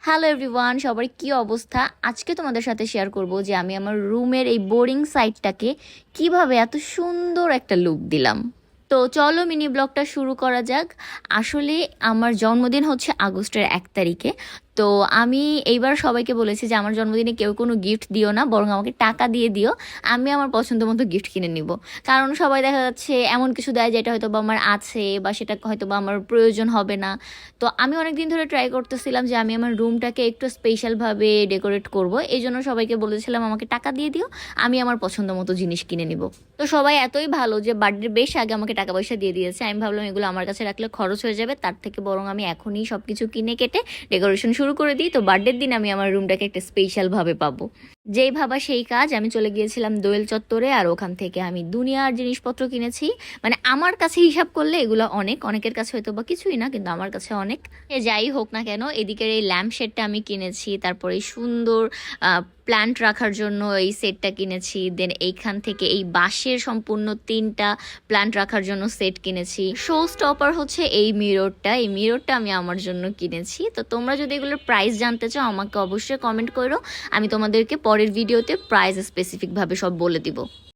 Hello everyone, সবার কি অবস্থা? আজকে তোমাদের সাথে শেয়ার করব যে আমি আমার রুমের এই বোরিং সাইডটাকে কিভাবে এত সুন্দর একটা লুক দিলাম। তো চলো মিনি ব্লগটা শুরু করা যাক। আসলে আমার জন্মদিন হচ্ছে আগস্টের 1 তারিখে। তো আমি এইবার সবাইকে বলেছি যে আমার জন্মদিনে কেউ কোনো গিফট দিও না, বরং আমাকে টাকা দিয়ে দিও, আমি আমার পছন্দ মতো গিফট কিনে নিব। কারণ সবাই দেখা যাচ্ছে এমন কিছু দেয় যেটা হয়তো বা আমার আছে বা সেটা হয়তো বা আমার প্রয়োজন হবে না। তো আমি অনেক দিন ধরে ট্রাই করতেছিলাম যে আমি আমার রুমটাকে একটু স্পেশালভাবে ডেকোরেট করব, এই জন্য সবাইকে বলেছিলাম আমাকে টাকা দিয়ে দিও, আমি আমার পছন্দ মতো জিনিস কিনে নিব। তো সবাই এতই ভালো যে বার্থডে বেশ আগে আমাকে টাকা পয়সা দিয়ে দিয়েছে। আমি ভাবলাম এগুলো আমার কাছে রাখলে খরচ হয়ে যাবে, তার থেকে বরং আমি এখনই সব কিছু কিনে কেটে ডেকোরেশন শুরু করে দিই, তো বার্থডের দিন আমি আমার রুমটাকে একটা স্পেশালভাবে পাবো। যেই ভাবা সেই কাজ, আমি চলে গিয়েছিলাম দোয়েল চত্বরে, আর ওখান থেকে আমি দুনিয়ার জিনিসপত্র কিনেছি। মানে আমার কাছে হিসাব করলে এগুলো অনেক, অনেকের কাছে হয়তো বা কিছুই না, কিন্তু আমার কাছে অনেক। যাই হোক না কেন, এদিকের এই ল্যাম্প শেডটা আমি কিনেছি, তারপরে এই সুন্দর প্ল্যান্ট রাখার জন্য এই সেটটা কিনেছি, দেন এইখান থেকে এই বাঁশের সম্পূর্ণ 3টা প্ল্যান্ট রাখার জন্য সেট কিনেছি। শো স্টপার হচ্ছে এই মিররটা, এই মিররটা আমি আমার জন্য কিনেছি। তো তোমরা যদি এগুলোর প্রাইস জানতে চাও আমাকে অবশ্যই কমেন্ট করো, আমি তোমাদেরকে পরের ভিডিওতে প্রাইস স্পেসিফিকভাবে সব বলে দিব।